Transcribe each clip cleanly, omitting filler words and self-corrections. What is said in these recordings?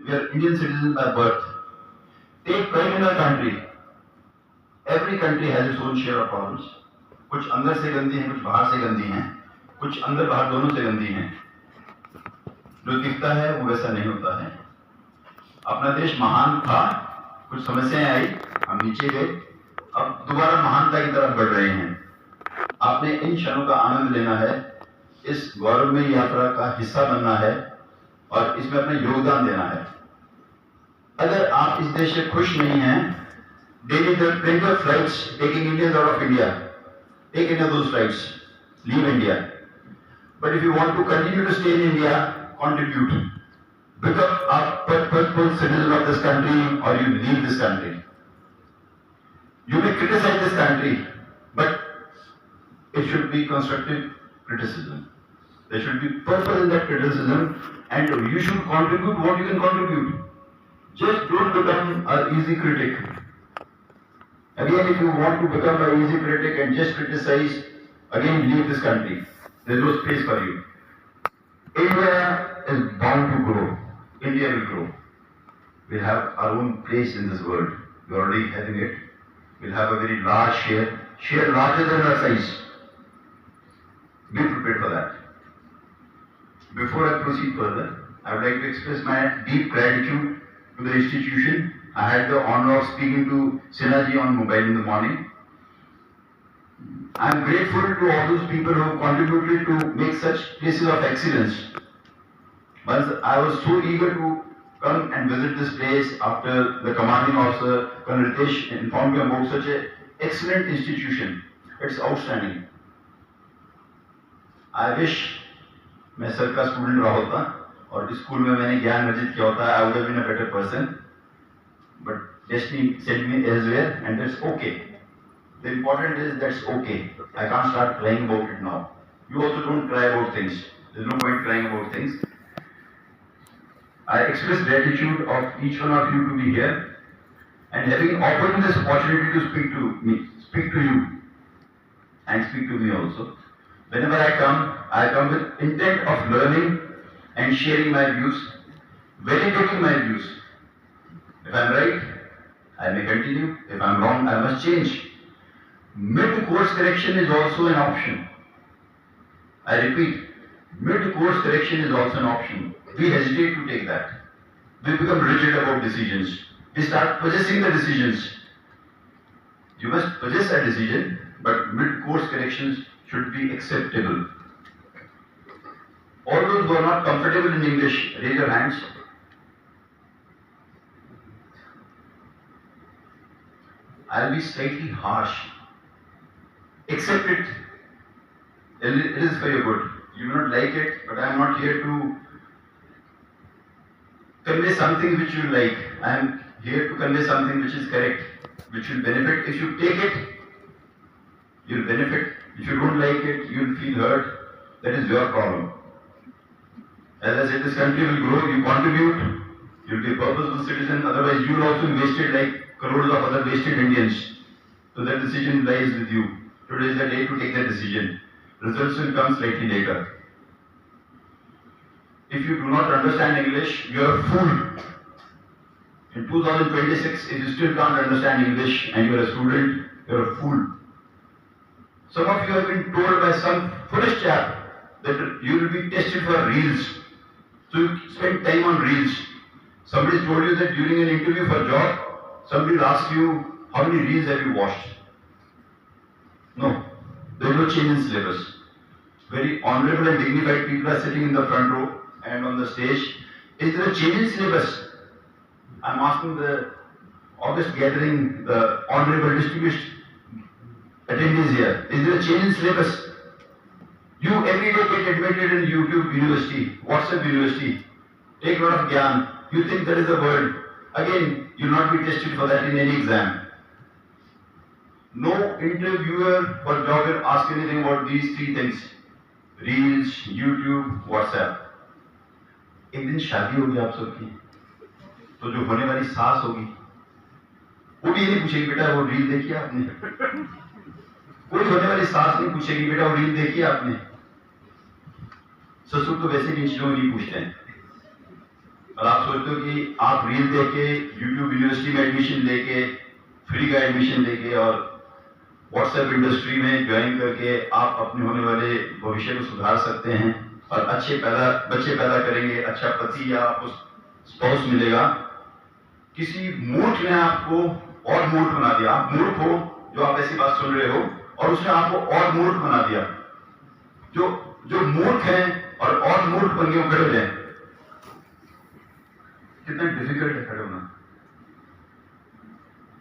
We are Indian citizens by birth. Take quite another country. Every country has its own share of problems. कुछ अंदर से गंदी हैं, कुछ बाहर से गंदी हैं, कुछ अंदर बाहर दोनों से गंदी हैं. जो दिखता है वो वैसा नहीं होता है. अपना देश महान था, कुछ समस्याएं आई, हम नीचे गए, अब दोबारा महानता की तरफ बढ़ रहे हैं. आपने इन क्षणों का आनंद लेना है, इस गौरवमयी यात्रा का हिस्सा बनना है और इसमें अपना योगदान देना है. अगर आप इस देश से खुश नहीं हैं, daily there are plenty of flights taking Indians out of India. Take any of those flights, leave India. But if you want to continue to stay in India, contribute. Become a purposeful citizen of this country or you leave this country. You may criticize this country, but it should be constructive criticism. There should be purpose in that criticism and you should contribute what you can contribute. Just don't become an easy critic. Again, if you want to become an easy critic and just criticize, again leave this country. There is no space for you. India is bound to grow. India will grow. We'll have our own place in this world. We're already having it. We'll have a very large share larger than our size. Be prepared for that. Before I proceed further, I would like to express my deep gratitude to the institution. I had the honor of speaking to Sinaji on mobile in the morning. I am grateful to all those people who have contributed to make such places of excellence. Once I was so eager to come and visit this place after the commanding officer, Colonel Ritesh, informed me about such an excellent institution. It's outstanding. I wish मैं sir का student रहा होता और school में मैंने ज्ञान अर्जित किया होता. I would have been a better person. But destiny sent me elsewhere and that's okay. The important is that's okay. I can't start crying about it now. You also don't cry about things. There's no point crying about things. I express gratitude of each one of you to be here and having offered me this opportunity to speak to you and speak to me also. Whenever I come with intent of learning and sharing my views, validating my views. If I am right, I may continue. If I am wrong, I must change. Mid-course correction is also an option. I repeat, mid-course correction is also an option. We hesitate to take that. We become rigid about decisions. We start possessing the decisions. You must possess a decision, but mid-course corrections should be acceptable. All those who are not comfortable in English, raise your hands. I'll be slightly harsh. Accept it. It is for your good. You do not like it, but I am not here to convey something which you like. I am here to convey something which is correct, which will benefit. If you take it, you will benefit. If you don't like it, you will feel hurt. That is your problem. As I said, this country will grow. You contribute. You will be a purposeful citizen. Otherwise, you will also be wasted like crores of other wasted Indians. So that decision lies with you. Today is the day to take that decision. Results will come slightly later. If you do not understand English, you are a fool. In 2026, if you still can't understand English and you are a student, you are a fool. Some of you have been told by some foolish chap that you will be tested for reels. So you spend time on reels. Somebody told you that during an interview for a job, somebody will ask you, how many reels have you watched? No, there is no change in syllabus. Very honorable and dignified people are sitting in the front row and on the stage. Is there a change in syllabus? I am asking the August gathering, the honorable distinguished attendees here. Is there a change in syllabus? You every day get admitted in YouTube University, WhatsApp University. Take a lot of gyan. You think that is the world. Again, you will not be tested for that in any exam. No interviewer for job will ask anything about these three things. Reels, YouTube, WhatsApp. एक दिन शादी होगी आप सबकी, तो जो होने वाली सास होगी, वो भी ये नहीं पूछेगी बेटा वो रील देखी आपने. कोई होने वाली सास नहीं पूछेगी बेटा वो रील देखी आपने. ससुर तो वैसे भी इन चीजों में नहीं पूछते हैं. और आप सोचते हो कि आप रील देख के यूट्यूब यूनिवर्सिटी में एडमिशन लेके फ्री का एडमिशन लेके और व्हाट्सएप इंडस्ट्री में ज्वाइन करके आप अपने होने वाले भविष्य को सुधार सकते हैं और बच्चे पैदा करेंगे, अच्छा पति या स्पाउस मिलेगा। किसी मूर्ख ने आपको और मूर्ख बना दिया। आप मूर्ख हो जो आप ऐसी बात सुन रहे हो, और उसने आपको और मूर्ख बना दिया। जो मूर्ख हैं और मूर्ख बन के खड़े हो जाए। कितना डिफिकल्ट है खड़े होना,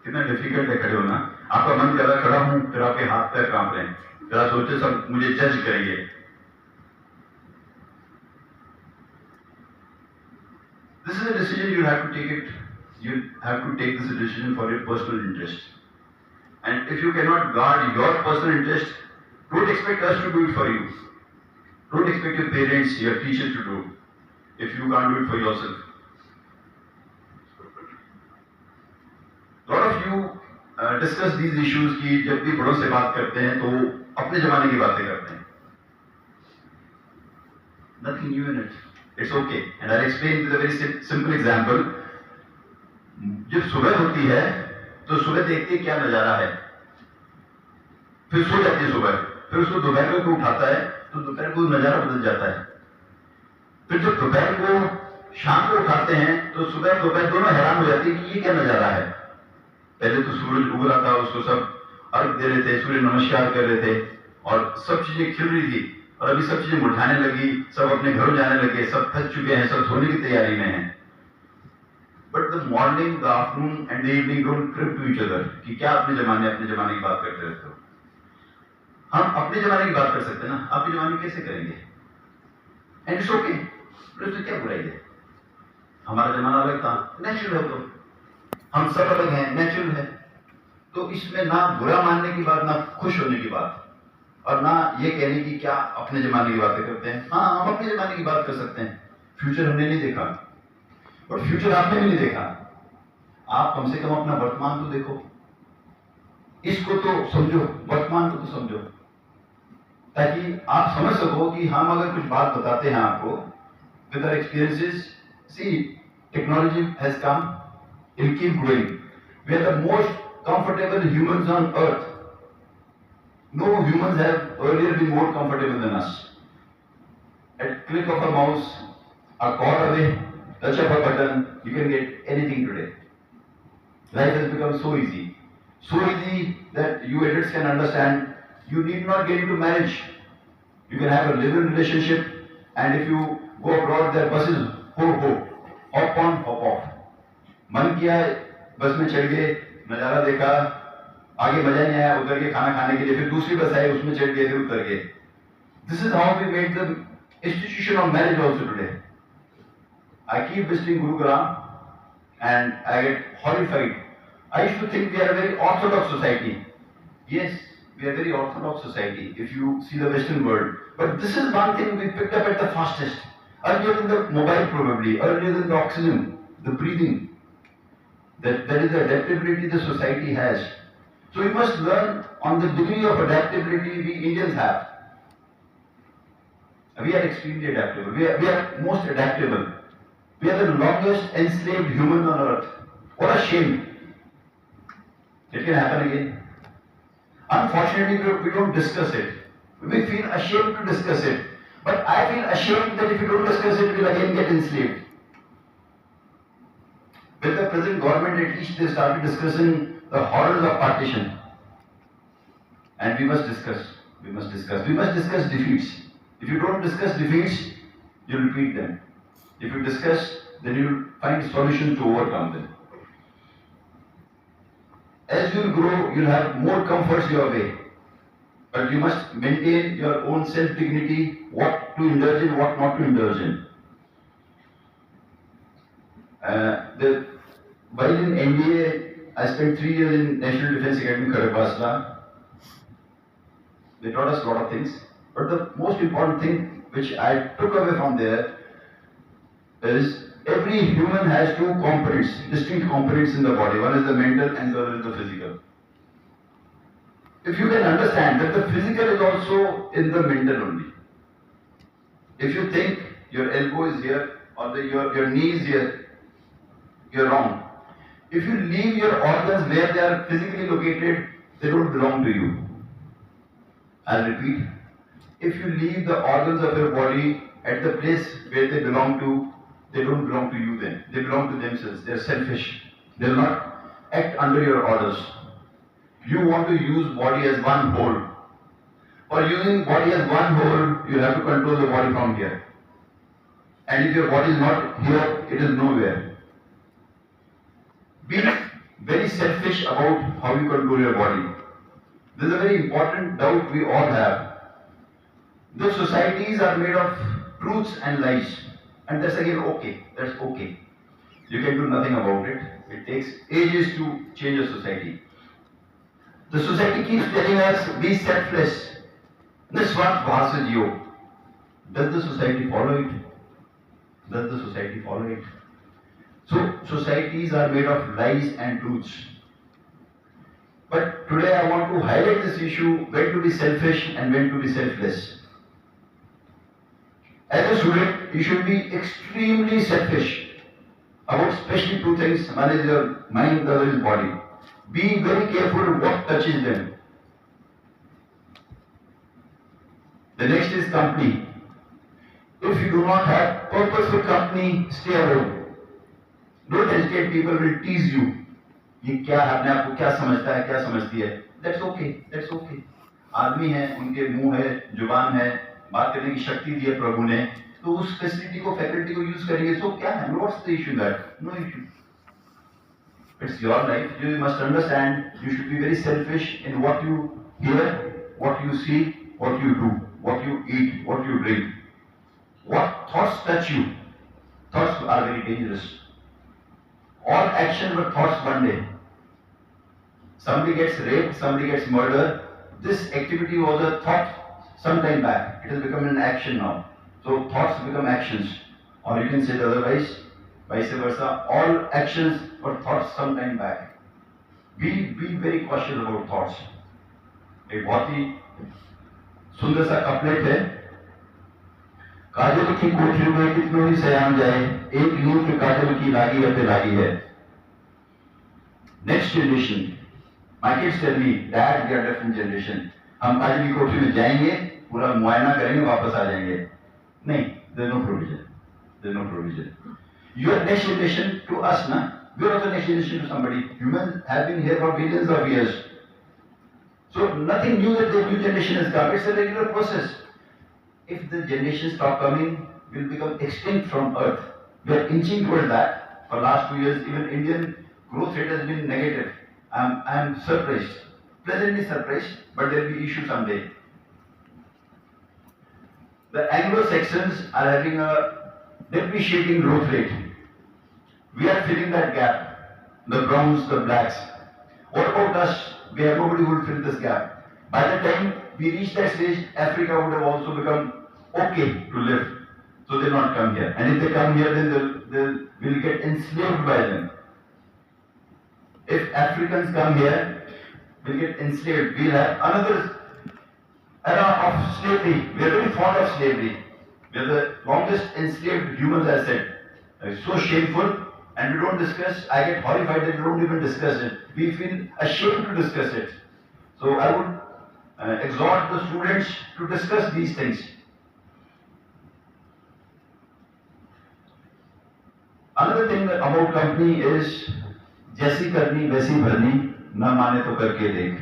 कितना डिफिकल्ट है खड़े होना। आपका मन कर रहा है खड़ा हूं, फिर आपके हाथ पैर कांप रहे हैं, फिर आप सोचते सब मुझे जज करेंगे। This is a decision you have to take it. You have to take this decision for your personal interest. And if you cannot guard your personal interest, don't expect us to do it for you. Don't expect your parents, your teachers to do if you can't do it for yourself. A lot of you discuss these issues कि जब भी बड़ों से बात करते हैं तो अपने जमाने की बातें करते हैं. Nothing new in it. It's okay. And I'll explain with a very simple example. जब सुबह होती है तो सुबह देखते क्या नजारा है, फिर सो जाती है सुबह, फिर उसको दोपहर को उठाता है तो दोपहर को नजारा बदल जाता है। फिर जब दोपहर को शाम को उठाते हैं तो सुबह दोपहर दोनों हैरान हो जाते हैं कि ये क्या नजारा है। पहले तो सूरज उग रहा था, उसको सब अर्घ दे रहे थे, सूर्य नमस्कार कर रहे थे और सब चीजें खिल रही थी, और अभी सब चीजें मुरझाने लगी, सब अपने घरों जाने लगे, सब थक चुके हैं, सब सोने की तैयारी में हैं। But the morning, the afternoon and the evening don't creep to each other कि क्या अपने जमाने की बात करते रहते हो। हम अपने जमाने की बात कर सकते हैं ना, आपके जमाने कैसे करेंगे? एंड इट्स ओके, उसमें क्या बुराई है? हमारा जमाना अलग था, नेचुरल है, तो हम सब अलग हैं, नेचुरल है। तो इसमें ना बुरा मानने की बात, ना खुश होने की बात, और ना ये कहने की क्या अपने जमाने की बातें करते हैं। हाँ, हम अपने जमाने की बात कर सकते हैं। फ्यूचर हमने नहीं देखा और फ्यूचर आपने भी नहीं देखा। आप कम से कम अपना वर्तमान तो देखो, इसको तो समझो, वर्तमान को तो समझो, ताकि आप समझ सको कि हम अगर कुछ बात बताते हैं आपको with our experiences. See, technology has come, it will keep growing. We are the most comfortable humans on earth. No humans have earlier been more comfortable than us. At click of a mouse, a call away, touch of a button, you can get anything today. Life has become so easy that you adults can understand. You need not get into marriage. You can have a live-in relationship, and if you go abroad, there are buses, hop on, hop off. मन किया बस में चढ़ गए, नजारा देखा, आगे मजा नहीं आया, उतर के खाना खाने के लिए फिर दूसरी बस आई, उसमें चढ़ गए, फिर उतर गए। This is how we made the institution of marriage also today. I keep visiting Gurugram and I get horrified. I used to think we are a very orthodox society. Yes, we are a very orthodox society if you see the Western world. But this is one thing we picked up at the fastest. Earlier than the mobile probably, earlier than the oxygen, the breathing. That is the adaptability the society has. So we must learn on the degree of adaptability we Indians have. We are extremely adaptable. We are most adaptable. We are the longest enslaved human on earth. What a shame. It can happen again. Unfortunately, we don't discuss it. We feel ashamed to discuss it. But I feel ashamed that if we don't discuss it, we'll again get enslaved. With the present government, at least they started discussing the horrors of partition. And we must discuss. We must discuss defeats. If you don't discuss defeats, you'll repeat them. If you discuss, then you'll find solutions to overcome them. As you'll grow, you'll have more comforts your way. But you must maintain your own self-dignity, what to indulge in, what not to indulge in. While in NDA, I spent 3 years in National Defence Academy, Kharagpasla. They taught us a lot of things. But the most important thing which I took away from there is every human has 2 components, distinct components in the body. One is the mental and the other is the physical. If you can understand that the physical is also in the mental only. If you think your elbow is here, or your knees here, you're wrong. If you leave your organs where they are physically located, they don't belong to you. I'll repeat. If you leave the organs of your body at the place where they belong to, they don't belong to you then. They belong to themselves. They're selfish. They'll not act under your orders. You want to use body as one whole. For using body as one whole, you have to control the body from here. And if your body is not here, it is nowhere. Be very selfish about how you control your body. This is a very important doubt we all have. The societies are made of truths and lies. And that's again okay. That's okay. You can do nothing about it. It takes ages to change a society. The society keeps telling us, be selfless. Niswart bhav se jiyo. Does the society follow it? Does the society follow it? So, societies are made of lies and truths. But today I want to highlight this issue, when to be selfish and when to be selfless. As a student, you should be extremely selfish about especially two things. One is your mind, the other is body. Be very careful what touches them. The next is company. If you do not have purposeful company, stay alone. Don't hesitate, people will tease you. ये क्या अपने आप को क्या समझता है, क्या समझती है? That's okay, that's okay. आदमी है, उनके मुंह है, जुबान है, बात करने की शक्ति दी है प्रभु ने, तो उस फैसिलिटी को, फैकल्टी को यूज करेंगे. सो क्या है? What's the issue that? No issue. It's your life. You must understand. You should be very selfish in what you hear, what you see, what you do, what you eat, what you drink. What thoughts touch you? Thoughts are very dangerous. All action but thoughts one day. Somebody gets raped, somebody gets murdered. This activity was a thought some time back. It has become an action now. So thoughts become actions. Or you can say it otherwise, vice versa. All actions were thoughts some time back. Be very cautious about thoughts. एक बहुत ही सुंदर सा couplet है. काजल की कोठरी में कितनों ही सयान जाए, एक नींद काजल की लागी है पे लागी है. Next generation. My kids tell me, Dad, we are different generation. हम काजल की कोठरी में जाएंगे, पूरा मुआयना करेंगे, वापस आ जाएंगे. नहीं, there is no provision. There is no provision. You are next generation to us, na? You are also next generation to somebody. Humans have been here for billions of years. So nothing new that the new generation has come. It's a regular process. If the generations stop coming, we will become extinct from Earth. We are inching towards that. For last 2 years, even Indian growth rate has been negative. I am surprised, pleasantly surprised, but there will be issue someday. The Anglo-Saxons are having a depreciating growth rate. We are filling that gap. The browns, the blacks. What about us? We have nobody who will fill this gap. By the time we reach that stage, Africa would have also become okay to live. So they will not come here. And if they come here, then we will get enslaved by them. If Africans come here, we will get enslaved. We will have another era of slavery. We are very fond of slavery. We are the longest enslaved humans, as I said. It's so shameful, and we don't discuss. I get horrified that we don't even discuss it. We feel ashamed to discuss it. So I would exhort the students to discuss these things. Another thing about company is जैसी करनी वैसी भरनी, ना माने तो करके देख.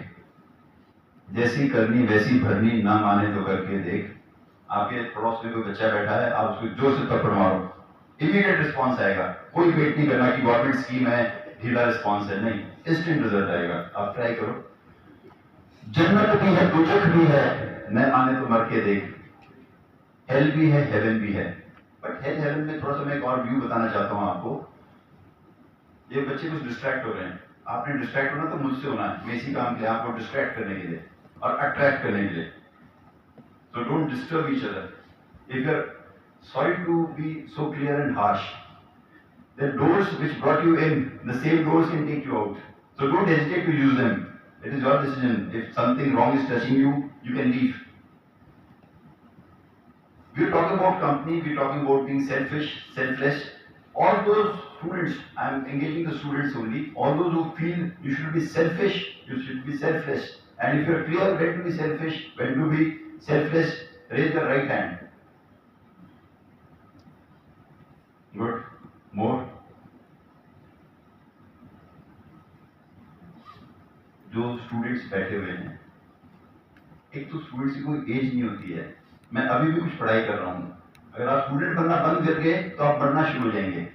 जैसी करनी वैसी भरनी, ना माने तो करके देख. आपके पड़ोस में कोई बच्चा बैठा है, आप उसको जोर से थप्पड़ मारो, इमीडिएट रिस्पॉन्स आएगा. कोई वेट नहीं करना कि गवर्नमेंट स्कीम है, ढीला रिस्पॉन्स है. नहीं, इंस्टेंट रिजल्ट आएगा. आप ट्राई करो. जन्नत भी है, दोजख भी है, न माने तो मर के देख. हेल भी है, हेवन भी है. बट हेवन में थोड़ा सा मैं एक और व्यू बताना चाहता हूँ आपको. ये बच्चे कुछ डिस्ट्रैक्ट हो रहे हैं. आपने डिस्ट्रैक्ट होना तो मुझसे होना है. मैं इसी काम के आपको डिस्ट्रैक्ट करने के लिए और अट्रैक्ट करने के लिए. So don't disturb each other. If you are sorry to be so clear and harsh, the doors which brought you in, the same doors can take you out. So don't hesitate to use them. It is your decision. If something wrong is touching you, you can leave. we're talking about company, we're talking about being selfish, selfless. All those students, I'm engaging the students only, all those who feel you should be selfish, you should be selfless. And if you're clear when to be selfish, when to be selfless, raise the right hand. Good. More. जो students बैठे हुए हैं, एक तो students की कोई as नहीं होती है। मैं अभी भी कुछ पढ़ाई कर रहा हूँ, अगर आप स्टूडेंट बनना बंद कर गए तो आप बढ़ना शुरू हो जाएंगे।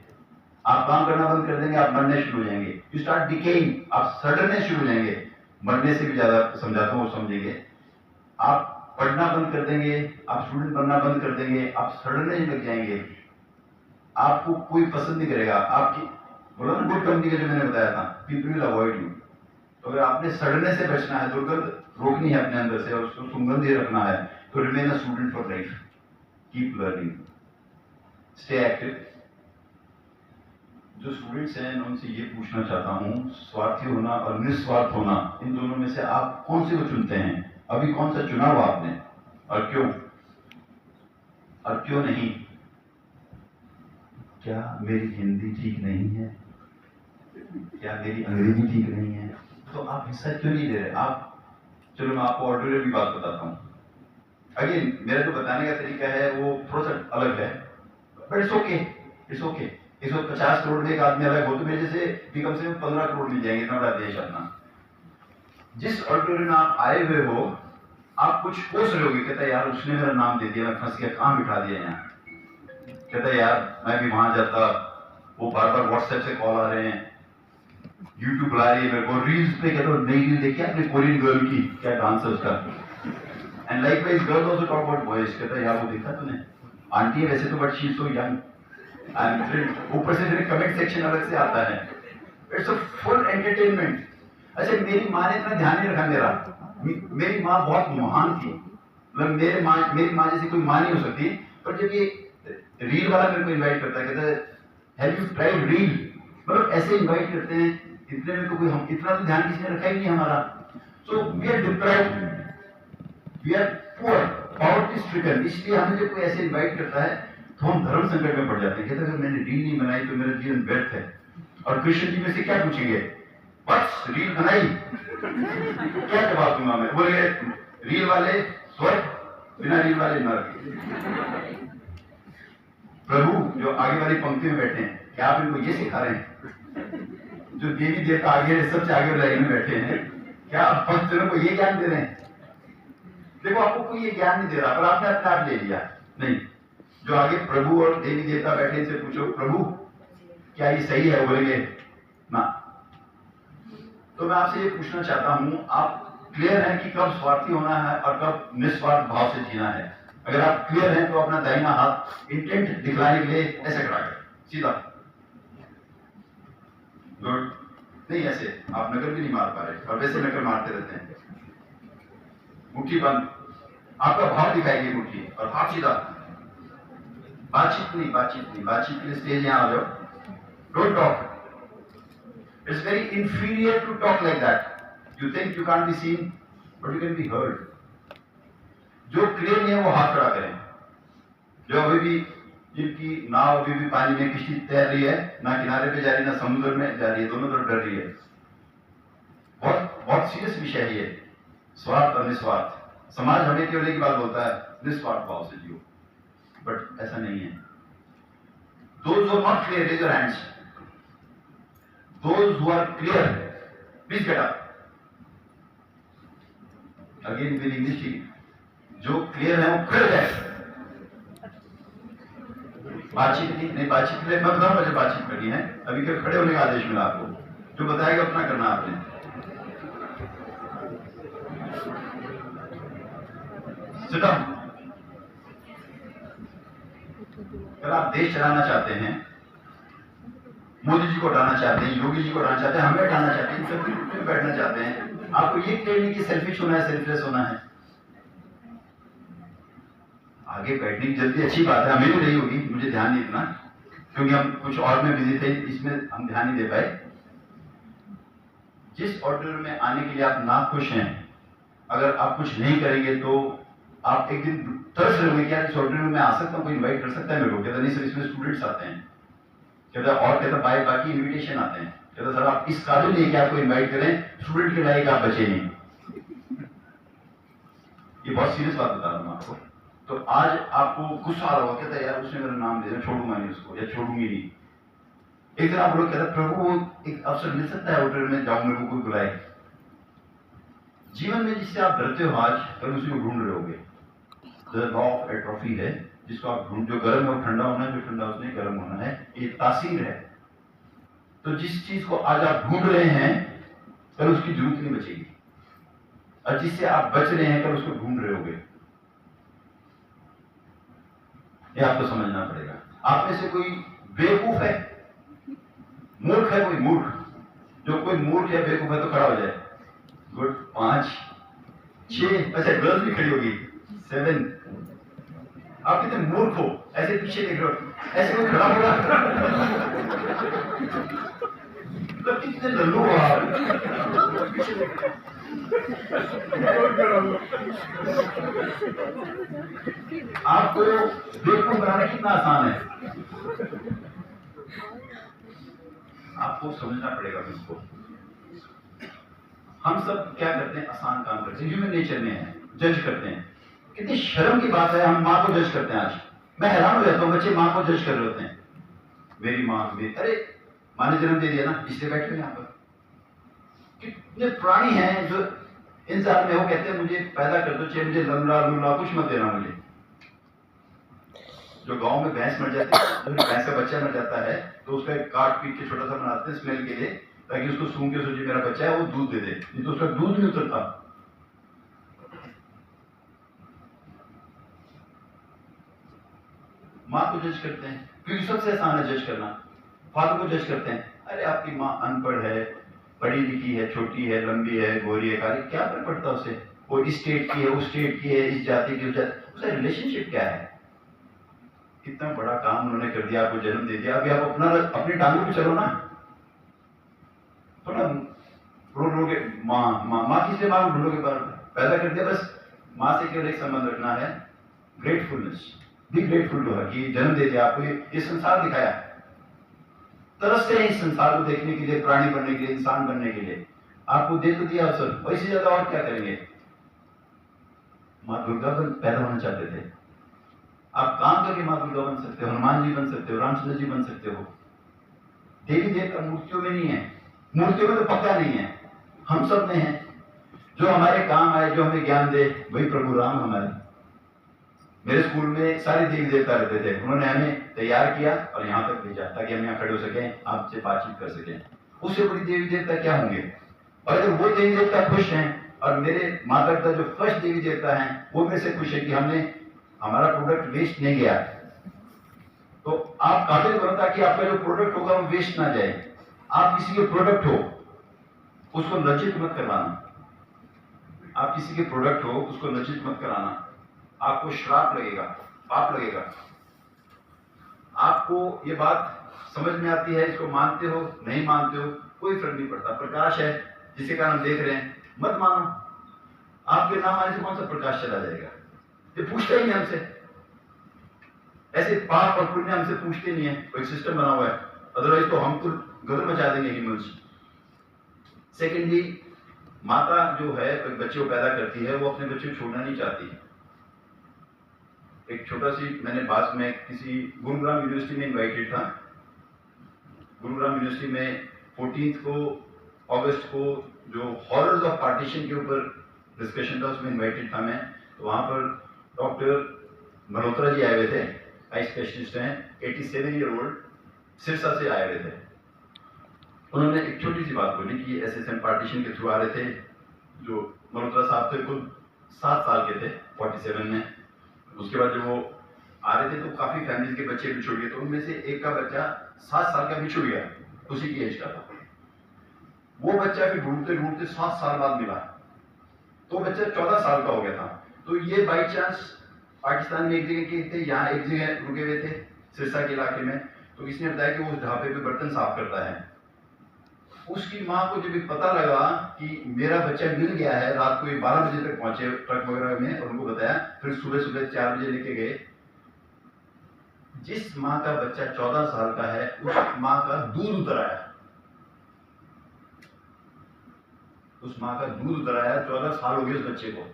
आप काम करना बंद कर देंगे, आप बढ़ने शुरू हो जाएंगे। यू स्टार्ट डिकेइंग, आप सड़ने शुरू हो जाएंगे। बढ़ने से भी ज्यादा समझाता हूँ, समझेंगे। आप पढ़ना बंद कर देंगे, आप स्टूडेंट बनना बंद कर देंगे, आप सड़ने लग जाएंगे। आपको कोई पसंद नहीं करेगा। आपकी बोला ना गुड कंपनी का जो मैंने बताया था, पीपल विल अवॉइड यू। तो अगर आपने सड़ने से बचना है, दुर्गंध रोकनी है अपने अंदर से और उसको सुगंधित रखना है, तो remain a student for life, keep learning, stay active. जो स्टूडेंट्स हैं मैं उनसे ये पूछना चाहता हूँ, स्वार्थी होना और निस्वार्थ होना, इन दोनों में से आप कौन से को चुनते हैं? अभी कौन सा चुना हुआ आपने और क्यों, और क्यों नहीं? क्या मेरी हिंदी ठीक नहीं है? क्या मेरी अंग्रेजी ठीक नहीं है? तो आप हिस्सा क्यों नहीं दे रहे? आप चलो मैं आपको ऑर्डिनरी भी बात बताता हूँ। अगेन मेरा जो बताने का तरीका है वो थोड़ा सा अलग है, but it's okay, it's okay. इस वक्त 50 करोड़ में एक आदमी अलग हो तो मेरे जैसे भी कम से कम 15 करोड़ मिल जाएंगे, इतना बड़ा देश अपना। जिस ऑडिटोरियम में आप आए हुए हो, आप कुछ सोच रहे होगे, कहता है यार उसने मेरा नाम दे दिया, मैं फंस गया, कहाँ बिठा दिया यहाँ। कहता है यार मैं भी वहां जाता, वो बार बार व्हाट्सएप से कॉल आ रहे हैं, यूट्यूब बुला रही है मेरे को, रील्स पे कहता हूँ नई रील देखी आपने कोरियन गर्ल की, क्या डांस है उसका। And likewise girls also talk about boys. कहता है यार वो देखा तूने, आंटी है वैसे तो but she is so young. ऊपर से फिर कमेंट सेक्शन अलग से आता है। It's a full entertainment. अच्छा मेरी माँ ने इतना ध्यान नहीं रखा मेरा, मेरी माँ बहुत महान थी, मतलब मेरी माँ जैसी कोई माँ नहीं हो सकती। पर जब ये रील वाला मेरे को इनवाइट करता है, कहता है हैव यू ट्राइड रील, मतलब ऐसे इनवाइट करते हैं, इतने में तो कोई हम इतना तो ध्यान किसी ने रखा ही नहीं हमारा। So we are deprived, we are poor, poverty stricken. इसलिए हमें जब कोई ऐसे इनवाइट करता है तो हम धर्म संकट में पड़ जाते हैं। कहते हैं अगर मैंने रील नहीं बनाई तो मेरा जीवन व्यर्थ है। और कृष्ण जी में से क्या पूछेंगे, बस रील बनाई, क्या जवाब दूंगा मैं? बोले रील वाले स्वर्ग, बिना रील वाले नरक। प्रभु जो आगे वाली पंक्ति में बैठे हैं, क्या आप इनको ये सिखा रहे हैं? जो देवी देवता आगे सबसे आगे लाइन में बैठे हैं, क्या आप भक्तों को ये ज्ञान दे रहे हैं? देखो आपको कोई ये ज्ञान नहीं दे रहा, पर आपने अपने आप ले लिया। नहीं, जो आगे प्रभु और देवी देवता बैठे इनसे पूछो प्रभु क्या ये सही है, बोलेंगे ना। तो मैं आपसे ये पूछना चाहता हूं, आप क्लियर हैं कि कब स्वार्थी होना है और कब निस्वार्थ भाव से जीना है? अगर आप क्लियर हैं तो अपना दाहिना हाथ इंटेंट दिखलाने के लिए ऐसे खड़ा करें, सीधा। गुड। नहीं ऐसे, आप नकल भी नहीं मार पा रहे, और वैसे नकल मारते रहते हैं। मुट्ठी बंद, आपका भाव दिखाएगी मुट्ठी, और हाथ सीधा। बातचीत नहीं, बातचीत के लिए स्टेज यहां आ जाओ। Don't talk, it's very inferior to talk like that. You think you can be seen but you can be heard. जो क्लियर नहीं है वो हाथ खड़ा करें। जो अभी भी, जिनकी नाव अभी भी पानी में किश्ती तैर रही है, ना किनारे पे जा रही, ना समुद्र में जा रही है, दोनों तरफ डर रही है। बहुत बहुत सीरियस विषय है ये, स्वार्थ और निस्वार्थ। समाज हमें केवल एक बात बोलता है, निस्वार्थ भाव से जियो, बट ऐसा नहीं है। Those who are not clear, raise your hands. Those who are clear, please get up. Again with English team. जो क्लियर है वो खड़े रहे। बातचीत नहीं, बातचीत के लिए मैं बताऊंगा जब बातचीत करनी है। अभी के खड़े होने का आदेश मिला आपको, जो बताएगा अपना करना आपने। Sit down. अगर आप देश चलाना चाहते हैं, मोदी जी को हटाना चाहते हैं, योगी जी को हटाना चाहते हैं, हमें हटाना चाहते हैं, सब ग्रुप में बैठना चाहते हैं, आपको ये क्लियर नहीं कि सेल्फिश होना है, सेल्फलेस होना है। आगे बैठने की जल्दी अच्छी बात है, हमें भी नहीं होगी, मुझे ध्यान नहीं इतना, क्योंकि हम कुछ और में बिजी थे, इसमें हम ध्यान नहीं दे पाए। जिस ऑर्डर में आने के लिए आप ना खुश हैं, अगर आप कुछ नहीं करेंगे तो आप एक दिन तरस रहे होंगे कि यार इस होटल में मैं आ सकता हूँ, कोई इन्वाइट कर सकता है मेरे को? कहता नहीं सर, इसमें स्टूडेंट्स आते हैं। कहता और कहता बाकी इन्विटेशन आते हैं। कहता सर आप इस काबिल नहीं कि आपको इन्वाइट करें, स्टूडेंट के लायक आप बचे नहीं। ये बहुत सीरियस बात बता रहा हूँ आपको। तो आज आपको गुस्सा आ रहा होगा, कहता यार उसने मेरा नाम दे दिया, छोड़ूंगा नहीं उसको या छोड़ूंगी नहीं। एक दिन आप लोग कहते प्रभु वो एक अवसर मिल सकता है होटल में जाऊं, मेरे को कोई बुलाए। जीवन में जिससे आप डरते हो आज, कल उसी को ढूंढ रहे होगे। लॉ ऑफ एट्रोफी है, जिसको आप ढूंढ, जो गर्म है वो ठंडा होना है, जो ठंडा उसने गर्म होना है, ये तासीर है। तो जिस चीज को आज आप ढूंढ रहे हैं, कल उसकी जरूरत नहीं बचेगी, और जिससे आप बच रहे हैं, कल उसको ढूंढ रहे होगे। ये आपको समझना पड़ेगा। आप में से कोई बेवकूफ है, मूर्ख है? कोई मूर्ख? जो कोई मूर्ख या बेवकूफ है तो खड़ा हो जाए। गुड, 5 6, अच्छा गर्ल्स भी खड़ी होगी, 7। आप कितने मूर्ख हो, ऐसे पीछे देख रहे हो, ऐसे कोई खड़ा होगा? तो कितने लल्लू हो आप। आपको बेवकूफ बनाना कितना आसान है, आपको समझना पड़ेगा इसको। हम सब क्या करते हैं, आसान काम करते हैं, ह्यूमन नेचर में है, जज करते हैं। कितनी शर्म की बात है, हम माँ को जज करते हैं। आज मैं हैरान हो जाता हूँ, बच्चे माँ को जज कर रहे होते हैं। मेरी माँ, अरे माँ ने जन्म दे दिया ना, इसलिए बैठे यहाँ पर। कितने प्राणी हैं जो इंसान में, वो कहते हैं मुझे पैदा कर दो, चाहे मुझे लंगड़ा लूला कुछ मत देना मुझे। जो गांव में भैंस मर जाती है, भैंस का बच्चा मर जाता है, तो उसका एक काट पीट के छोटा सा बनाते हैं स्मेल के लिए, ताकि उसको सूंघ के सोचे मेरा बच्चा है, वो दूध दे दे, नहीं तो उसका दूध नहीं उतरता। माँ को जज करते हैं, क्योंकि सबसे आसान है जज करना। फादर को जज करते हैं, अरे आपकी माँ अनपढ़ है, पढ़ी लिखी है, छोटी है, लंबी है, गोरी है, काली, क्या फर्क पड़ता उसे? वो इस स्टेट की है, उस स्टेट की है, इस जाति की, उस जाति, उसका रिलेशनशिप क्या है? कितना बड़ा काम उन्होंने कर दिया, आपको जन्म दे दिया। अभी आप अपनी टांगों पे चलो ना, थोड़ा ढूंढोगे माँ किसलिए माँ को ढूंढोगे? पैदा कर दिया, बस माँ से केवल एक संबंध रखना है, gratefulness. Be grateful to her कि जन्म दे दिया, आपको ये संसार दिखाया। तरसते हैं इस संसार को देखने के लिए, प्राणी बनने के लिए, इंसान बनने के लिए। आपको दे तो दिया अवसर, वैसे ज्यादा और क्या करेंगे? माँ दुर्गा पैदा होना चाहते थे, आप काम करके माँ दुर्गा बन सकते हो, हनुमान जी बन सकते हो, रामचंद्र जी बन सकते हो। देवी देवता मूर्तियों में नहीं है, मूर्तियों में तो पक्का नहीं है, हम सब में है। जो हमारे काम आए, जो हमें ज्ञान दे, वही प्रभु राम हमारे। मेरे स्कूल में सारे देवी देवता रहते थे, उन्होंने हमें तैयार किया और यहाँ तक भेजा, ताकि हम यहाँ खड़े हो सके, आपसे बातचीत कर सकें। उससे बड़ी देवी देवता क्या होंगे? और अगर वो देवी देवता खुश हैं, और मेरे माता पिता जो फर्स्ट देवी देवता हैं, वो मेरे से खुश है कि हमने हमारा प्रोडक्ट वेस्ट नहीं गया, तो आप काबिल बनो ताकि आपका जो प्रोडक्ट होगा वो वेस्ट ना जाए। आप किसी के प्रोडक्ट हो, उसको लज्जित मत करवाना। आप किसी के प्रोडक्ट हो, उसको लज्जित मत कराना। आपको श्राप लगेगा, पाप लगेगा। आपको ये बात समझ में आती है, इसको मानते हो नहीं मानते हो, कोई फर्क नहीं पड़ता। प्रकाश है जिसके कारण हम देख रहे हैं, मत मानो। आपके नाम आने से कौन सा प्रकाश चला जाएगा? ये पूछते ही नहीं हमसे, ऐसे पाप और पुण्य हमसे पूछते नहीं है। कोई सिस्टम बना हुआ है, अदरवाइज तो हम तो गदर मचा देंगे ह्यूमंस। सेकेंडली, माता जो है कोई बच्चे को पैदा करती है, वो अपने बच्चे को छोड़ना नहीं चाहती। एक छोटा सी, मैंने बाद में किसी गुरुग्राम यूनिवर्सिटी में इनवाइटेड था। गुरुग्राम यूनिवर्सिटी में 14 अगस्त को जो हॉरर्स ऑफ पार्टीशन के ऊपर डिस्कशन था, उसमें इनवाइटेड था मैं। तो वहां पर डॉक्टर मल्होत्रा जी आए हुए थे, आई स्पेशलिस्ट हैं, 87 ईयर ओल्ड, सिरसा से आए हुए थे। उन्होंने एक छोटी सी बात बोली कि एसएसएम पार्टीशन के थ्रू आ रहे थे। जो मल्होत्रा साहब थे कुल 7 साल के थे 47 में। उसके बाद जब वो आ रहे थे तो काफी फैमिलीज के बच्चे बिछुड़ गए, तो उनमें से एक का बच्चा 7 साल का बिछुड़ गया, उसी की एज का था। वो बच्चा फिर ढूंढते ढूंढते 7 साल बाद मिला, तो बच्चा 14 साल का हो गया था। तो ये बाई चांस पाकिस्तान में एक जगह के थे, यहाँ एक जगह रुके हुए थे सिरसा के इलाके में। तो किसने बताया कि वो उस ढाबे पे बर्तन साफ करता है। उसकी माँ को जब पता लगा कि मेरा बच्चा मिल गया है, रात को 12 बजे तक पहुंचे ट्रक वगैरह में, और उनको बताया, फिर सुबह सुबह 4 बजे लेके गए। जिस माँ का बच्चा 14 साल का है, उस माँ का दूध उतर आया, उस माँ का दूध उतर आया। 14 साल हो गए उस बच्चे को।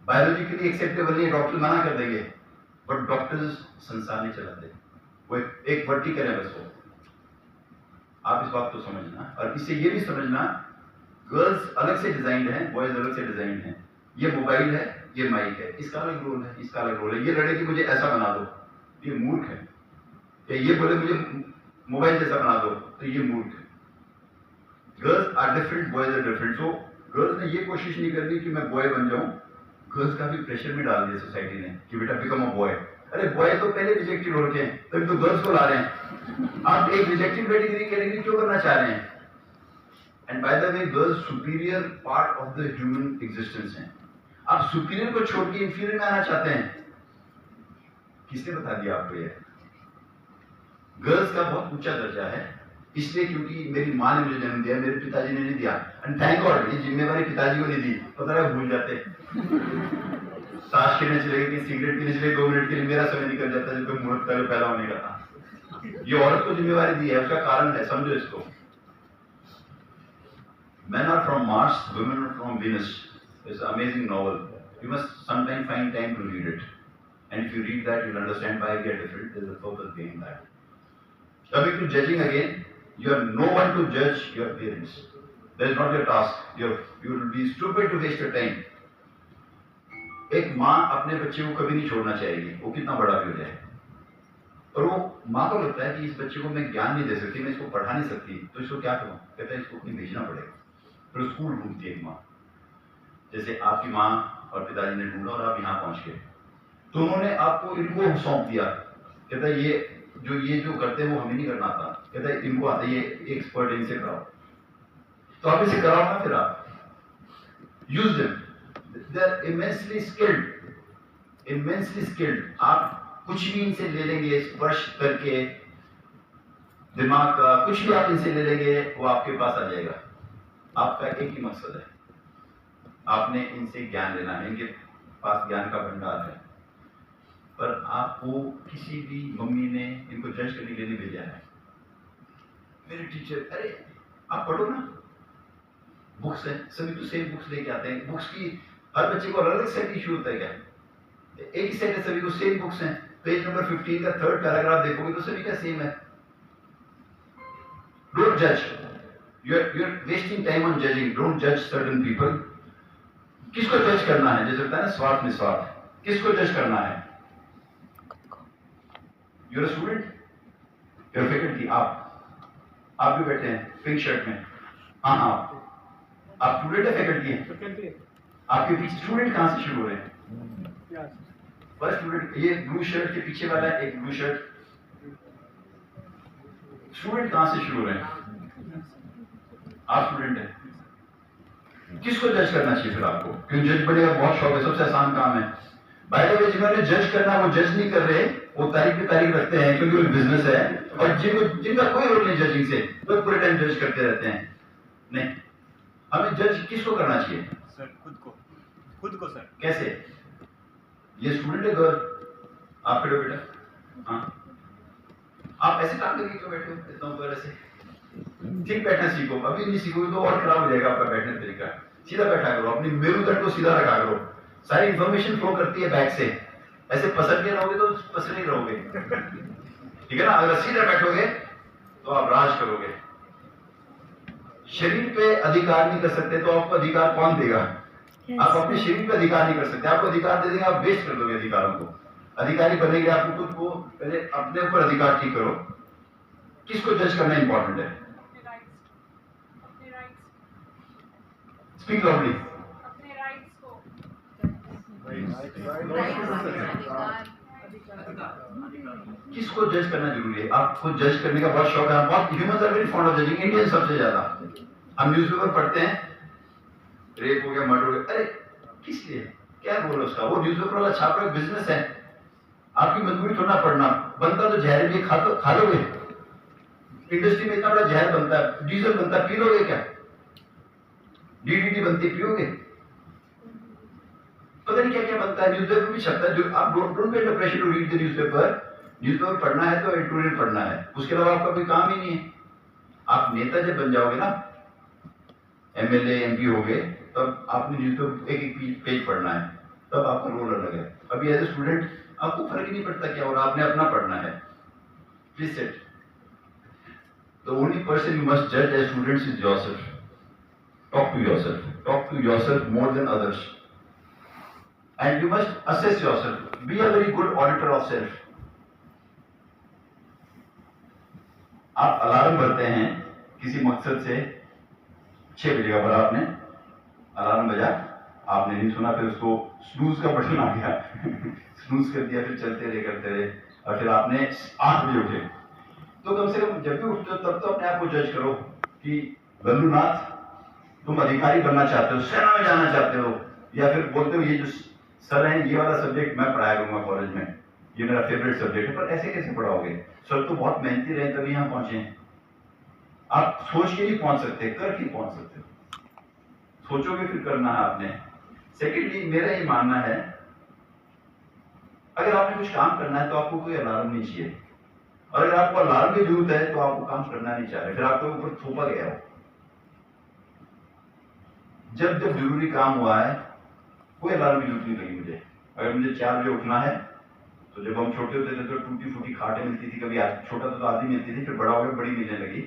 बायोलॉजिकली एक्सेप्टेबल नहीं, डॉक्टर मना कर देंगे, बट डॉक्टर्स संसार नहीं चलाते, वो एक वर्टिकल है बस वो। आप इस बात को समझना, और इससे ये भी समझना, गर्ल्स अलग से डिजाइंड है, बॉयज अलग से डिजाइंड है। ये मोबाइल है, ये माइक है, इसका अलग रोल है, इसका अलग रोल है। ये लड़े कि मुझे ऐसा बना दो, ये मूर्ख है। या ये बोले मुझे मोबाइल जैसा बना दो, तो ये मूर्ख है। Girls are different, boys are different. So girls ने ये कोशिश नहीं करनी कि मैं बॉय बन जाऊं। गर्ल्स का भी प्रेशर में डाल दिया सोसाइटी ने कि बेटा बिकम अ बॉय। अरे बॉय तो पहले रिजेक्टेड हो रखे हैं, तभी तो गर्ल्स को ला रहे हैं। आप एक रिजेक्टेड कैटेगरी क्यों करना चाह रहे हैं? And by the way, girls superior part of the human existence है। आप सुपीरियर को छोड़ के इंफीरियर में आना चाहते हैं। किसने बता दिया आपको? ये गर्ल्स का बहुत ऊंचा दर्जा है, इसलिए क्योंकि मेरी माँ ने मुझे जन्म दिया, मेरे पिताजी ने नहीं दिया। एंड थैंक गॉड, ये जिम्मेवारी पिताजी को नहीं दी, पता है भूल जाते। ताश खेलने चले गए, सिगरेट पीने चले 2 मिनट के लिए, मेरा समय निकल जाता है जब मुहूर्त पहले पैदा होने का था। ये औरत को जिम्मेवारी दी है, उसका कारण है, समझो इसको। Men are from Mars, women are from Venus. It's an amazing novel. You must sometime find time to read it. And if you read that, you'll understand why we are different. There's a purpose behind that. Coming to judging again, you are no one to judge your parents. That is not your task. You will be stupid to waste your time. एक माँ अपने बच्चे को कभी नहीं छोड़ना चाहेगी, वो कितना बड़ा भी हो जाए। और वो माँ को लगता है कि इस बच्चे को मैं ज्ञान नहीं दे सकती, मैं इसको पढ़ा नहीं सकती, तो इसको क्या करूँ? कहता है इसको कहीं भेजना पड़ेगा। फिर स्कूल ढूंढती है एक माँ, जैसे आपकी माँ और पिताजी ने ढूंढा और आप यहाँ पहुंच गए, तो उन्होंने आपको इनको सौंप दिया। कहता है ये जो करते हैं वो हमें नहीं करना आता। कहता है इनको आता है, ये एक्सपर्ट, इनसे कराओ। तो आप इसे कराओ ना, फिर आप use them, they are immensely skilled. आप कुछ भी इनसे ले लेंगे, स्पर्श करके, दिमाग का कुछ भी आप इनसे ले लेंगे, वो आपके पास आ जाएगा। आपका एक ही मकसद है, आपने इनसे ज्ञान लेना है, इनके पास ज्ञान का भंडार है। पर आपको किसी भी मम्मी ने इनको जज करने के लिए भेजा है। मेरे टीचर, अरे आप पढ़ो ना, बुक्स है, सभी तो सेम बुक्स लेके आते हैं। बुक्स की हर बच्चे को अलग अलग सेट इशू होता है क्या? एक ही सेट है, सभी को सेम बुक्स हैं। पेज नंबर 15 का 3rd पैराग्राफ देखोगे तो सभी का सेम है। डोंट जज, you're wasting time on judging. Don't judge certain people. किसको जज करना है? जैसे होता है ना स्वार्थ निस्वार्थ, किसको जज करना है? You're a student, you're faculty. आप भी बैठे हैं पिंक शर्ट में। हाँ, आप स्टूडेंट है, फैकल्टी है? आपके पीछे स्टूडेंट कहाँ से शुरू हो रहे हैं? बस स्टूडेंट, ये ब्लू शर्ट के पीछे वाला है, एक ब्लू शर्ट, स्टूडेंट कहाँ से शुरू हो रहे हैं? आप स्टूडेंट हैं। किसको जज करना चाहिए फिर आपको? क्योंकि जज बनेगा बहुत शौक है, सबसे आसान काम है। बाय द वे, जिन्होंने जज करना वो जज नहीं कर रहे, वो तारीख पे तारीख रखते हैं क्योंकि वो बिजनेस है। और जिनका कोई रोल नहीं जजिंग से, वो पूरे टाइम जज करते रहते हैं। नहीं, हमें जज किसको करना चाहिए? सर खुद को सर। कैसे? ये स्टूडेंट है, गर्ल, आप खड़े हो बेटा, हाँ, आप ऐसे काम करके क्यों बैठे हो इतना ऊपर ऐसे? ठीक बैठना सीखो, अभी नहीं सीखोगे तो और खराब हो जाएगा आपका बैठने का तरीका। सीधा बैठा करो, अपनी मेरुदंड को सीधा रखा करो। सारी इंफॉर्मेशन फ्लो करती है बैक से, ऐसे पसर के रहोगे तो पसर ही रहोगे, ठीक है ना? अगर सीधा बैठोगे तो आप राज करोगे। शरीर पे अधिकार नहीं कर सकते तो आपको अधिकार कौन देगा? आप अपने शरीर पे अधिकार नहीं कर सकते, आपको अधिकार दे देंगे, आप वेस्ट कर दोगे अधिकारों को। अधिकारी बनने के लिए आपको खुद को पहले अपने ऊपर अधिकार ठीक करो। किसको जज करना इंपॉर्टेंट है? Speak loudly. किसको जज करना जरूरी है? आपको जज करने का बहुत शौक है, बहुत humans are very fond of judging, Indian सबसे ज्यादा। हम न्यूज़पेपर पढ़ते हैं, रेप हो गया, मर्डर हो गया, अरे किस लिए? क्या रोल है उसका? वो न्यूज़पेपर वाला छाप रहा है, बिजनेस है, आपकी मजबूरी थोड़ा पढ़ना। बनता तो जहर भी खा लोगे, इंडस्ट्री में इतना बड़ा जहर बनता है, डीजल बनता है, पी लोगे क्या? डीडीटी बनती है, पियोगे? पता नहीं क्या क्या बनता है, न्यूज़पेपर भी छपता है। जो आप don't get the pressure to read the newspaper. Newspaper पढ़ना है तो एडिटोरियल पढ़ना है, उसके अलावा आपका कोई काम ही नहीं है। आप नेता जब बन जाओगे ना, एमएलए एमपी हो गए, तब आपने न्यूज़पेपर एक एक पेज पढ़ना है, तब आपका रोल अलग है। अभी एज ए स्टूडेंट आपको फर्क ही नहीं पड़ता क्या, और आपने अपना पढ़ना है। Please set the only person you must जज as students is yourself. Talk to yourself, talk to yourself more than others, and you must assess yourself. Be a very good auditor of self. आप alarm भरते हैं किसी मकसद से, 6 बजे का भरा आपने, अलार्म बजा, आपने नहीं सुना, फिर उसको स्नूज का बटन आ गया स्नूज कर दिया, फिर चलते रहे करते रहे, और फिर आपने 8 बजे उठे। तो कम से कम जब भी उठते हो तब तो अपने आप को जज करो कि लल्लूनाथ, तुम अधिकारी बनना चाहते हो, सेना में जाना चाहते हो, या फिर बोलते हो ये जो सर हैं ये वाला सब्जेक्ट मैं पढ़ाया करूंगा कॉलेज में, ये मेरा फेवरेट सब्जेक्ट है। पर ऐसे कैसे पढ़ाओगे? सर तो बहुत मेहनती रहे तभी यहाँ पहुंचे हैं। आप सोच के नहीं पहुंच सकते, करके पहुंच सकते हो। सोचोगे फिर करना है आपने। सेकेंडली मेरा ये मानना है, अगर आपने कुछ काम करना है तो आपको कोई अलार्म नहीं चाहिए, और अगर आपको अलार्म की जरूरत है तो आपको काम करना नहीं चाह रहे, फिर आपके ऊपर थोपा गया हो। जब जब जरूरी काम हुआ है कोई अलार्म की जरूरत नहीं लगी मुझे। अगर मुझे 4 बजे उठना है, तो जब हम छोटे होते थे तो टूटी फूटी खाटें मिलती थी, कभी छोटा था तो आधी मिलती थी, फिर बड़ा हो गया बड़ी मिलने लगी,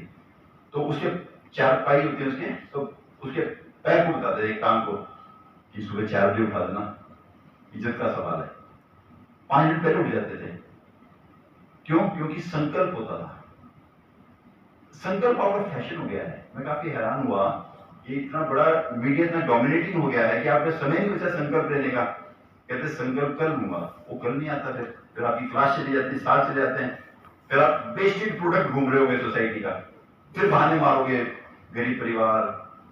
तो उसके 4 पाई होते हैं उसके, तो उसके पैर को उठाते थे एक टांग को कि सुबह 4 बजे उठा देना, इज्जत का सवाल है। 5 मिनट पहले उठ जाते थे। क्यों? क्योंकि संकल्प होता था। संकल्प आउट ऑफ फैशन हो गया है। मैं काफी हैरान हुआ, ये इतना बड़ा मीडिया इतना डोमिनेटिंग हो गया है कि आपका समय नहीं बचा संकल्प लेने का। कहते संकल्प कर लूंगा, वो कल नहीं आता, फिर आपकी क्लास चली जाती है, साल चले जाते हैं, फिर आप वेस्टेड प्रोडक्ट घूम रहे होगे सोसाइटी का, फिर बहाने मारोगे, गरीब परिवार,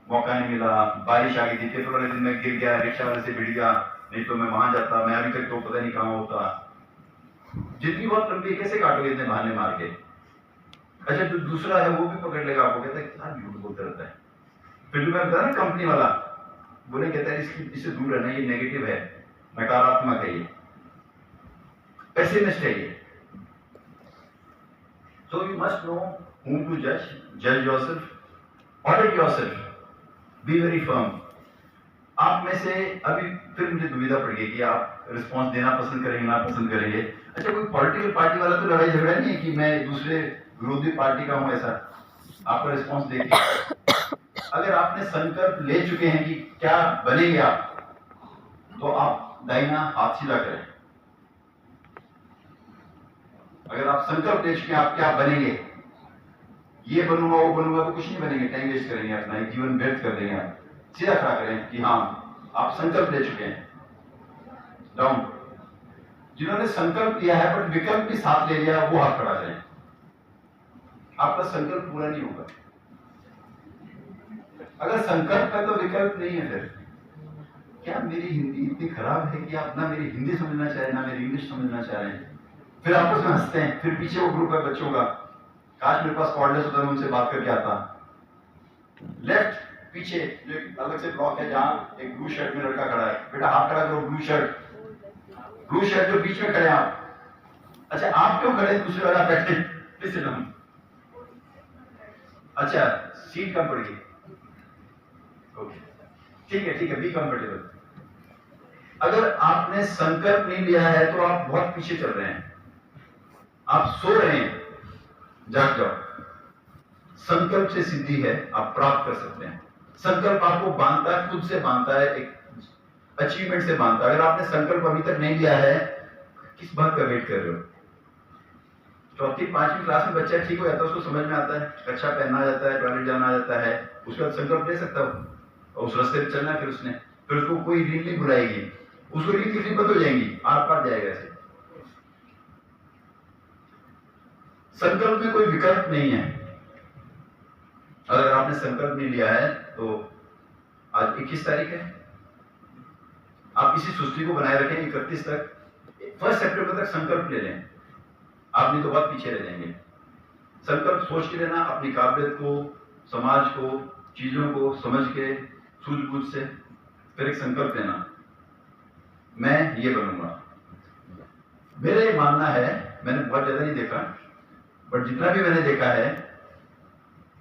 मौका नहीं मिला, बारिश आ गई थी, पेपर वाले दिन में गिर गया, रिक्शा वाले से भिड़ गया, नहीं तो मैं वहां जाता, मैं अभी तक तो पता नहीं कहां होता। जितनी बहुत लंबी कैसे काटोगे इतने बहाने मार के? अच्छा, जो दूसरा है वो भी पकड़ लेगा आपको, कहता है क्या झूठ बोलता रहता है। फिर जो मैं बताया ना कंपनी वाला, बोले कहता है इससे दूर रहना, ये नेगेटिव है, नकारात्मक है, ये पेसिमिस्ट है ये। So you must know whom to judge, judge yourself, audit yourself, be very firm. आप में से अभी फिर मुझे दुविधा पड़ गई कि आप रिस्पांस देना पसंद करेंगे ना पसंद करेंगे। अच्छा, कोई पॉलिटिकल पार्टी वाला तो लड़ाई झगड़ा नहीं है कि मैं दूसरे विरोधी पार्टी का हूं, ऐसा आपका रिस्पांस देखिए। अगर आपने संकल्प ले चुके हैं कि क्या बनेंगे आप, तो आप दाहिना हाथ सीधा करें। अगर आप संकल्प ले चुके हैं आप क्या बनेंगे, ये बनूंगा वो बनूंगा, तो कुछ नहीं बनेंगे, टाइम वेस्ट करेंगे अपना, एक जीवन व्यर्थ कर देंगे। आप सीधा खड़ा करें कि हाँ आप संकल्प ले चुके हैं। डाउन। जिन्होंने संकल्प लिया है बट विकल्प भी साथ ले लिया, वो हाथ खड़ा करें। आपका संकल्प पूरा नहीं होगा। अगर संकल्प है तो विकल्प नहीं है। फिर क्या मेरी हिंदी इतनी खराब है कि आप ना मेरी हिंदी समझना चाह रहे ना मेरी इंग्लिश समझना चाह रहे हैं? फिर आपस में हंसते हैं। फिर पीछे वो ग्रुप है बच्चों का, काश मेरे पास कॉर्डलेस होता, मैं उनसे बात करके आता। लेफ्ट पीछे जो अलग से ब्लॉक है, जहां एक ब्लू शर्ट में लड़का खड़ा है, बेटा हाथ खड़ा करो, ब्लू शर्ट जो बीच में खड़े आप। अच्छा, आप क्यों खड़े, दूसरे वाला बैठे? अच्छा, सीट कम पड़ गई, ओके, ठीक है, बी कंफर्टेबल। अगर आपने संकल्प नहीं लिया है तो आप बहुत पीछे चल रहे हैं, आप सो रहे हैं, जाग जाओ। संकल्प से सिद्धि है, आप प्राप्त कर सकते हैं। संकल्प आपको बांधता है, खुद से बांधता है, एक अचीवमेंट से बांधता है। अगर आपने संकल्प अभी तक नहीं लिया है, किस बात का वेट कर रहे हो? 4th-5वीं क्लास में बच्चा ठीक हो जाता है, उसको समझ में आता है, कक्षा पहनना आ जाता है, टॉयलेट जाना आ जाता है, उसके बाद संकल्प ले सकता हो और उस रास्ते पे चलना है। फिर उसको कोई रील नहीं बुलाएगी, उसको रील दिखनी बंद हो जाएंगी, आर पार जाएगा। ऐसे संकल्प में कोई विकल्प नहीं है। अगर आपने संकल्प नहीं लिया है तो आज 21 तारीख है, आप इसी सुस्ती को बनाए रखें 31 तक, 1 सितंबर तक संकल्प ले लें। आप नहीं तो बहुत पीछे रह जाएंगे। संकल्प सोच के लेना, अपनी काबिलियत को, समाज को, चीजों को समझ के सूझबूझ से फिर एक संकल्प लेना, मैं ये बनूंगा। मेरा ये मानना है, मैंने बहुत ज्यादा नहीं देखा, बट जितना भी मैंने देखा है,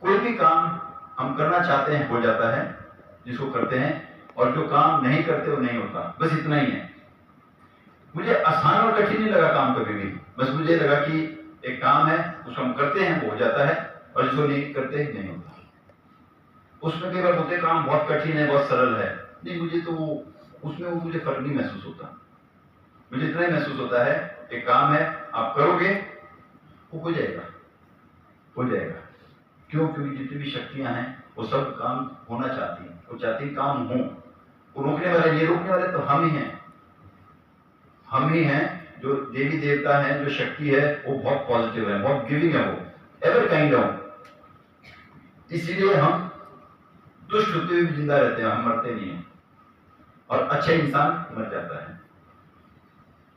कोई भी काम हम करना चाहते हैं हो जाता है जिसको करते हैं, और जो काम नहीं करते वो नहीं होता, बस इतना ही है। मुझे आसान और कठिन नहीं लगा काम कभी भी, बस मुझे लगा कि एक काम है, उसको हम करते हैं वो हो जाता है, और जिसको नहीं करते नहीं होता। उसमें कई बार होते काम बहुत कठिन है, बहुत सरल है, नहीं मुझे तो उसमें वो मुझे फर्क नहीं महसूस होता। मुझे इतना ही महसूस होता है एक काम है, आप करोगे वो हो जाएगा, हो जाएगा। क्यों? क्योंकि जितनी भी शक्तियां हैं वो सब काम होना चाहती हैं, वो चाहती हैं काम हो। वो रोकने वाले, ये रोकने वाले तो हम ही हैं, हम ही हैं। जो देवी देवता हैं, जो शक्ति है वो बहुत पॉजिटिव है, बहुत गिविंग है, वो एवर काइंड है। इसीलिए हम दुष्ट होते हुए भी जिंदा रहते हैं, हम मरते नहीं हैं, और अच्छा इंसान मर जाता है।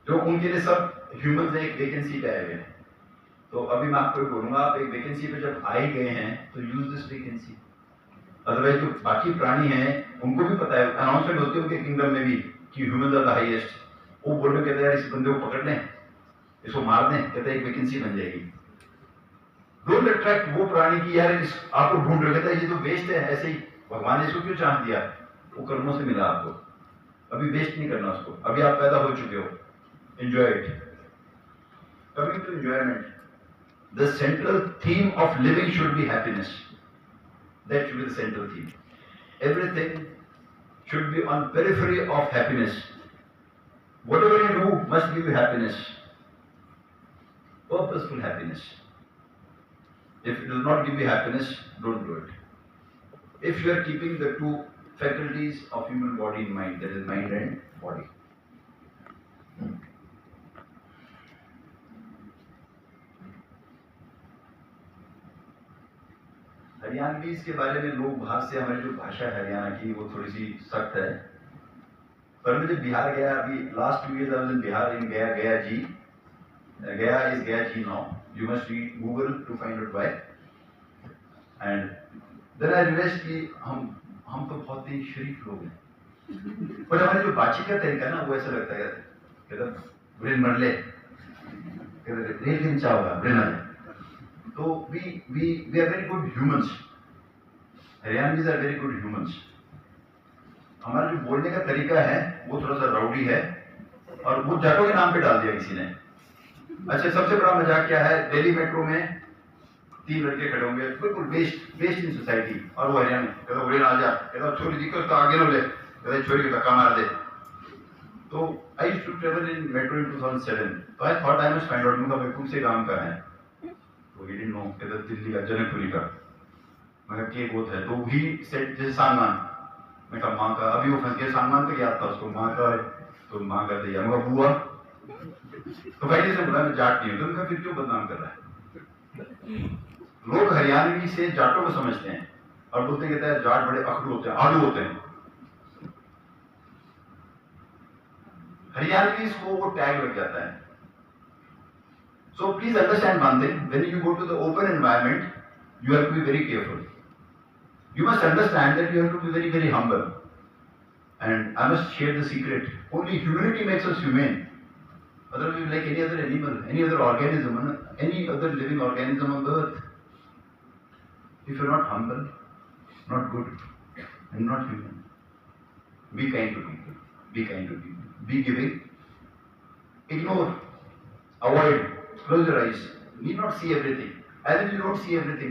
जो उनके लिए सब ह्यूमंस ने एक वैकेंसी पे आए हुए हैं। तो अभी मैं आपको बोलूंगा, आप एक वैकेंसी पे जब आ ही गए हैं तो यूज दिस वैकेंसी। अदरवाइज जो बाकी प्राणी हैं उनको भी पता है, अनाउंसमेंट होती है उनके किंगडम में भी कि ह्यूमंस आर द हाईएस्ट। वो बोल रहे कहते हैं यार इस बंदे को पकड़ लें, इसको मार दें, कहते हैं एक वैकेंसी बन जाएगी। डोंट अट्रैक्ट वो प्राणी की यार इस आपको ढूंढ रहे, कहता है ये तो वेस्ट है, ऐसे ही भगवान ने इसको क्यों चाह दिया, वो कर्मों से मिला आपको, अभी वेस्ट नहीं करना उसको, अभी आप पैदा हो चुके हो, enjoy it. Coming to enjoyment, the central theme of living should be happiness, that should be the central theme. Everything should be on periphery of happiness. Whatever you do must give you happiness, purposeful happiness. If it does not give you happiness, don't do it. If you are keeping the two faculties of human body in mind, that is mind and body. Haryanvis के बारे में लोग बाहर से, हमारी जो भाषा है हरियाणा की वो थोड़ी सी सख्त है, पर मैं जब बिहार गया, अभी last 2 years I was in Bihar, in Gaya, Gaya ji, Gaya is Gaya ji now, you must read Google to find out why. And then I realise कि हम तो बहुत ही शरीफ लोग हैं, पर हमारी जो बातचीत का तरीका ना वो ऐसा लगता है कहता ब्रेन मर ले, रेल दिन चाह होगा ब्रेन मर ले। तो we are very good humans. Haryanvis are very good humans. हमारा जो बोलने का तरीका है वो थोड़ा सा राउडी है, और वो जाटों के नाम पे डाल दिया किसी ने। अच्छा, सबसे बड़ा मजाक क्या है, दिल्ली मेट्रो में 3 लड़के खड़े होंगे बिल्कुल वेस्ट इन सोसाइटी, और वो हरियाणा कहता उड़े आ जा, कहता छोरी दिक्कत तो आगे नो ले, कहता छोरी को धक्का मार दे। तो I used to travel in metro in 2007, तो I thought I must find out उनका बेवकूफ से काम का है। तो ही डिडंट नो, कहता दिल्ली का, जनकपुरी का। मैं कहा के बहुत है, तो ही सेट जैसे सामान, मैं कहा माँ का, अभी वो फंस गया, सामान तो याद था उसको, माँ का है तो माँ का दिया, मैं बुआ। तो भाई जैसे बोला मैं जाट नहीं हूँ, तो उनका फिर क्यों बदनाम कर रहा है। लोग हरियाणवी से जाटों को समझते हैं और बोलते कहते हैं जाट बड़े अखड़ू होते हैं, आलू होते हैं। हरियाणवी को वो टैग लग जाता है। So please understand one thing, when you go to the open environment, you have to be very careful. You must understand that you have to be very, very humble. And I must share the secret. Only humility makes us humane. Otherwise, we're like any other animal, any other organism, any other living organism on the earth. If you're not humble, not good, and not human, be kind to people. Be kind to people. Be giving. Ignore. Avoid. Close your eyes. Need not see everything. As if you don't see everything.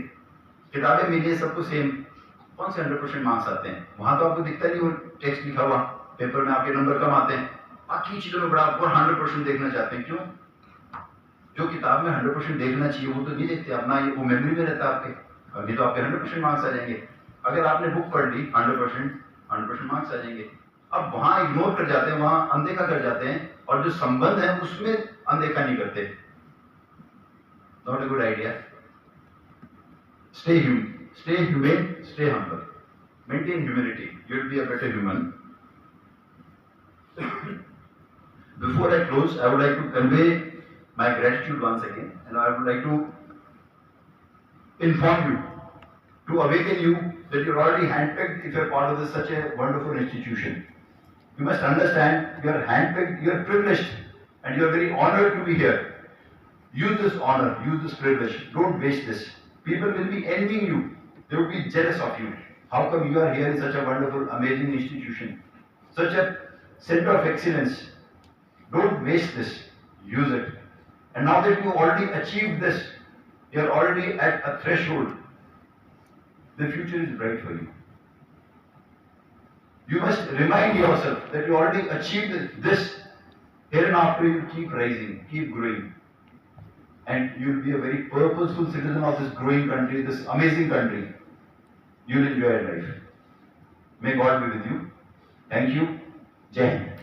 किताबें मिलिए सबको same, कौन से 100% marks आते हैं? वहां तो आपको दिखता नहीं वो टेक्स्ट लिखा हुआ, पेपर में आपके नंबर कम आते हैं। बाकी चीजों में बड़ा आपको 100% देखना चाहते हैं, क्यों? जो किताब में 100% देखना चाहिए वो तो नहीं देखते, अपना वो मेमोरी में रहता है आपके, अभी तो आपके 100% मार्क्स आ जाएंगे। अगर आपने बुक पढ़ ली 100% मार्क्स आ जाएंगे। अब वहां इग्नोर कर जाते हैं, वहां अनदेखा कर जाते हैं, और जो संबंध है उसमें अनदेखा नहीं करते। Not a good idea. Stay humane, stay humble. Maintain humility. You'll be a better human. Before I close, I would like to convey my gratitude once again, and I would like to inform you, to awaken you that you're already handpicked if you're part of this such a wonderful institution. You must understand you are handpicked, you are privileged, and you are very honored to be here. Use this honor, use this privilege. Don't waste this. People will be envying you. They will be jealous of you. How come you are here in such a wonderful, amazing institution? Such a center of excellence. Don't waste this. Use it. And now that you already achieved this, you are already at a threshold. The future is bright for you. You must remind yourself that you already achieved this. Here and after you keep rising, keep growing. And you'll be a very purposeful citizen of this growing country, this amazing country. You'll enjoy life. May God be with you. Thank you. Jai Hind.